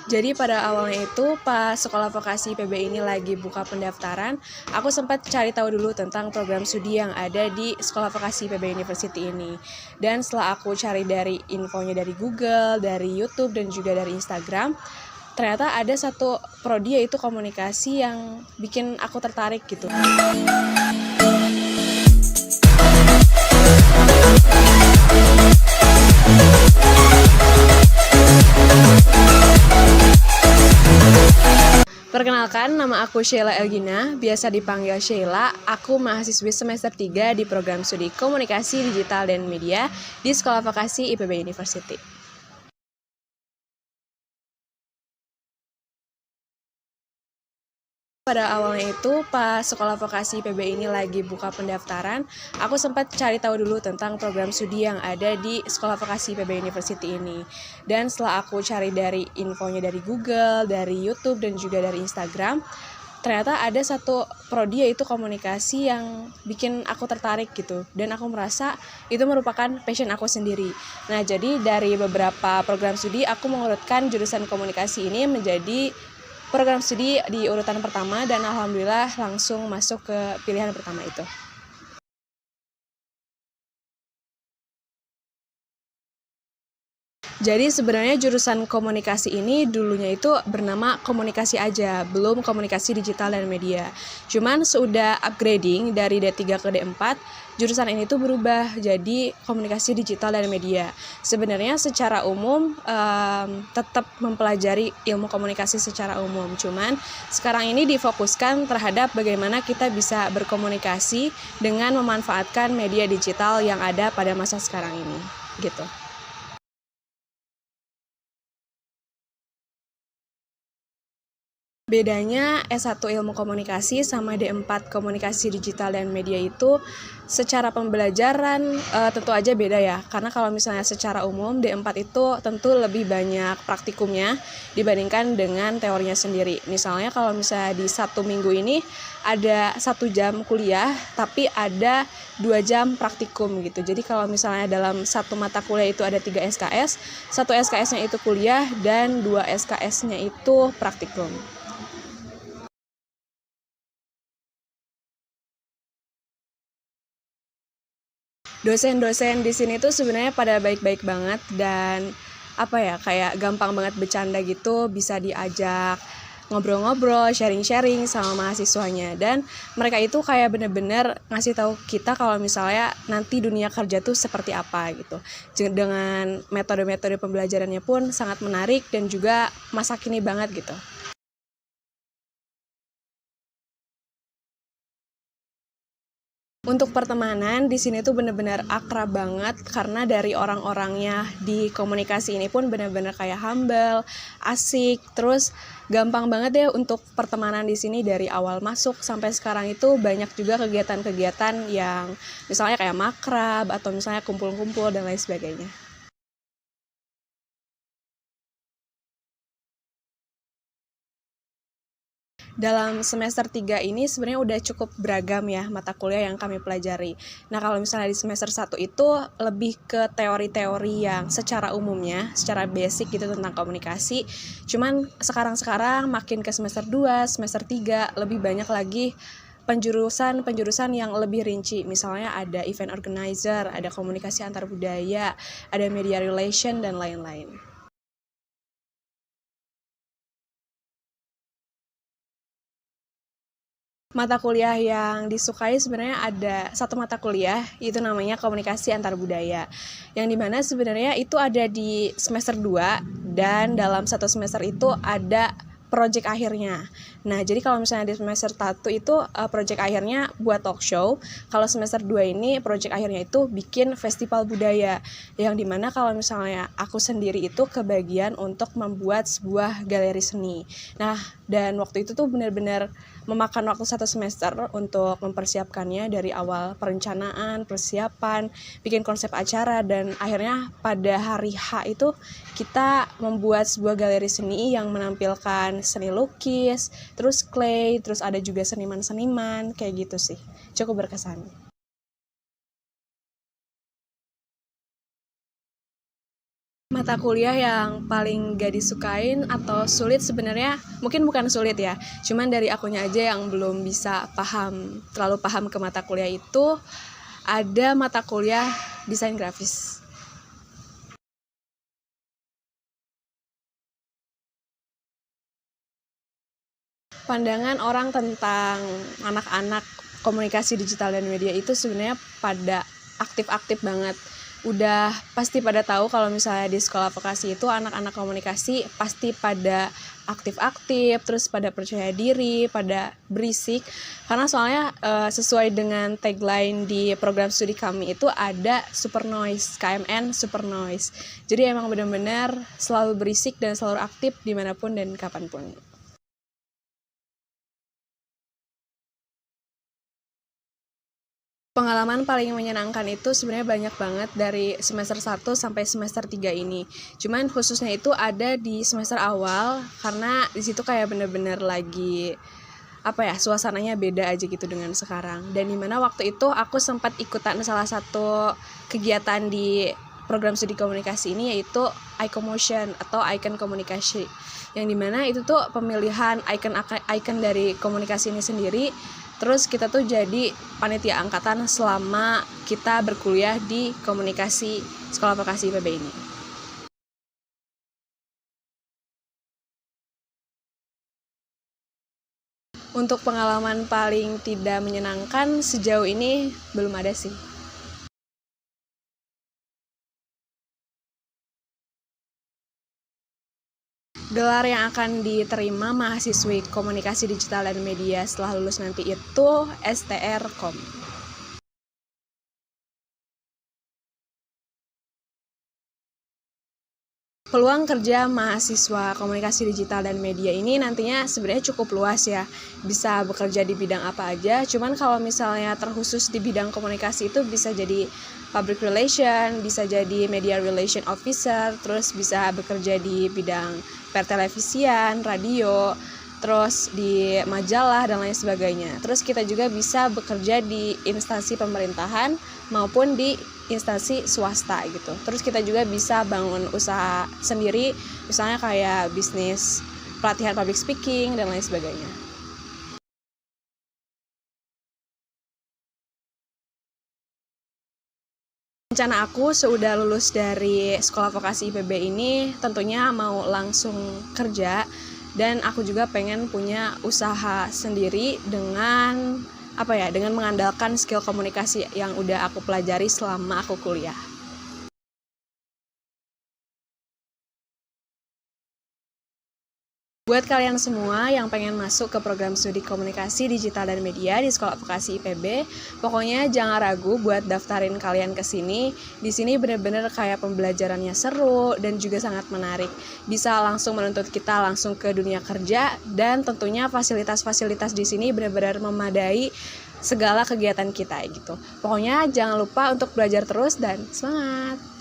Jadi pada awalnya itu pas sekolah vokasi PB ini lagi buka pendaftaran, aku sempat cari tahu dulu tentang program studi yang ada di sekolah vokasi PB University ini. Dan setelah aku cari dari infonya dari Google, dari YouTube, dan juga dari Instagram, ternyata ada satu prodi yaitu komunikasi yang bikin aku tertarik gitu. Perkenalkan, nama aku Sheila Elgina, biasa dipanggil Sheila. Aku mahasiswi semester 3 di program studi Komunikasi Digital dan Media di Sekolah Vokasi IPB University. Pada awalnya itu pas sekolah vokasi PB ini lagi buka pendaftaran, aku sempat cari tahu dulu tentang program studi yang ada di sekolah vokasi PB University ini. Dan setelah aku cari dari infonya dari Google, dari YouTube, dan juga dari Instagram, ternyata ada satu prodi yaitu komunikasi yang bikin aku tertarik gitu. Dan aku merasa itu merupakan passion aku sendiri. Nah, jadi dari beberapa program studi, aku mengurutkan jurusan komunikasi ini menjadi program studi di urutan pertama dan alhamdulillah langsung masuk ke pilihan pertama itu. Jadi sebenarnya jurusan komunikasi ini dulunya itu bernama komunikasi aja, belum komunikasi digital dan media. Cuman sudah upgrading dari D3 ke D4, jurusan ini tuh berubah jadi komunikasi digital dan media. Sebenarnya secara umum tetap mempelajari ilmu komunikasi secara umum. Cuman sekarang ini difokuskan terhadap bagaimana kita bisa berkomunikasi dengan memanfaatkan media digital yang ada pada masa sekarang ini. Gitu. Bedanya S1 Ilmu Komunikasi sama D4 Komunikasi Digital dan Media itu secara pembelajaran tentu aja beda ya. Karena kalau misalnya secara umum D4 itu tentu lebih banyak praktikumnya dibandingkan dengan teorinya sendiri. Misalnya kalau misalnya di 1 minggu ini ada 1 jam kuliah tapi ada 2 jam praktikum gitu. Jadi kalau misalnya dalam satu mata kuliah itu ada 3 SKS, 1 SKS-nya itu kuliah dan 2 SKS-nya itu praktikum. Dosen-dosen di sini tuh sebenarnya pada baik-baik banget dan kayak gampang banget bercanda gitu, bisa diajak ngobrol-ngobrol, sharing-sharing sama mahasiswanya. Dan mereka itu kayak bener-bener ngasih tahu kita kalau misalnya nanti dunia kerja tuh seperti apa gitu. Dengan metode-metode pembelajarannya pun sangat menarik dan juga masa kini banget gitu. Untuk pertemanan di sini tuh benar-benar akrab banget karena dari orang-orangnya di komunikasi ini pun benar-benar kayak humble, asik, terus gampang banget ya untuk pertemanan di sini dari awal masuk sampai sekarang itu banyak juga kegiatan-kegiatan yang misalnya kayak makrab atau misalnya kumpul-kumpul dan lain sebagainya. Dalam semester 3 ini sebenarnya udah cukup beragam ya mata kuliah yang kami pelajari. Nah, kalau misalnya di semester 1 itu lebih ke teori-teori yang secara umumnya, secara basic gitu tentang komunikasi. Cuman sekarang makin ke semester 2, semester 3 lebih banyak lagi penjurusan yang lebih rinci. Misalnya ada event organizer, ada komunikasi antar budaya, ada media relation dan lain-lain. Mata kuliah yang disukai sebenarnya ada satu mata kuliah, itu namanya komunikasi antar budaya. Yang dimana sebenarnya itu ada di semester 2 dan dalam satu semester itu ada project akhirnya. Nah, jadi kalau misalnya di semester 1 itu project akhirnya buat talk show. Kalau semester 2 ini project akhirnya itu bikin festival budaya. Yang dimana kalau misalnya aku sendiri itu kebagian untuk membuat sebuah galeri seni. Nah, dan waktu itu tuh benar-benar memakan waktu 1 semester untuk mempersiapkannya dari awal perencanaan, persiapan, bikin konsep acara, dan akhirnya pada hari H itu kita membuat sebuah galeri seni yang menampilkan seni lukis, terus clay, terus ada juga seniman-seniman, kayak gitu sih. Cukup berkesan. Mata kuliah yang paling gak disukain atau sulit sebenarnya mungkin bukan sulit ya, cuman dari akunya aja yang belum bisa terlalu paham ke mata kuliah itu ada mata kuliah desain grafis. Pandangan orang tentang anak-anak komunikasi digital dan media itu sebenarnya pada aktif-aktif banget. Udah pasti pada tahu kalau misalnya di sekolah vokasi itu anak-anak komunikasi pasti pada aktif-aktif, terus pada percaya diri, pada berisik. Karena soalnya sesuai dengan tagline di program studi kami itu ada super noise, KMN super noise. Jadi emang benar-benar selalu berisik dan selalu aktif dimanapun dan kapanpun. Pengalaman paling menyenangkan itu sebenarnya banyak banget dari semester 1 sampai semester 3 ini. Cuman khususnya itu ada di semester awal karena di situ kayak bener-bener lagi suasananya beda aja gitu dengan sekarang. Dan dimana waktu itu aku sempat ikutan salah satu kegiatan di program studi komunikasi ini yaitu iComotion atau icon komunikasi. Yang dimana itu tuh pemilihan icon dari komunikasi ini sendiri. Terus kita tuh jadi panitia angkatan selama kita berkuliah di komunikasi Sekolah Vokasi IPB ini. Untuk pengalaman paling tidak menyenangkan sejauh ini belum ada sih. Gelar yang akan diterima mahasiswi komunikasi digital dan media setelah lulus nanti itu STR-Kom. Peluang kerja mahasiswa komunikasi digital dan media ini nantinya sebenarnya cukup luas ya. Bisa bekerja di bidang apa aja, cuman kalau misalnya terkhusus di bidang komunikasi itu bisa jadi public relation, bisa jadi media relation officer, terus bisa bekerja di bidang pertelevisian, radio, terus di majalah dan lain sebagainya. Terus kita juga bisa bekerja di instansi pemerintahan maupun di instansi swasta gitu. Terus kita juga bisa bangun usaha sendiri, misalnya kayak bisnis pelatihan public speaking dan lain sebagainya. Rencana aku sudah lulus dari Sekolah Vokasi IPB ini tentunya mau langsung kerja, dan aku juga pengen punya usaha sendiri dengan dengan mengandalkan skill komunikasi yang udah aku pelajari selama aku kuliah. Buat kalian semua yang pengen masuk ke program studi komunikasi digital dan media di Sekolah Vokasi IPB, pokoknya jangan ragu buat daftarin kalian ke sini. Di sini bener-bener kayak pembelajarannya seru dan juga sangat menarik. Bisa langsung menuntut kita langsung ke dunia kerja, dan tentunya fasilitas-fasilitas di sini bener-bener memadai segala kegiatan kita gitu. Pokoknya jangan lupa untuk belajar terus dan semangat!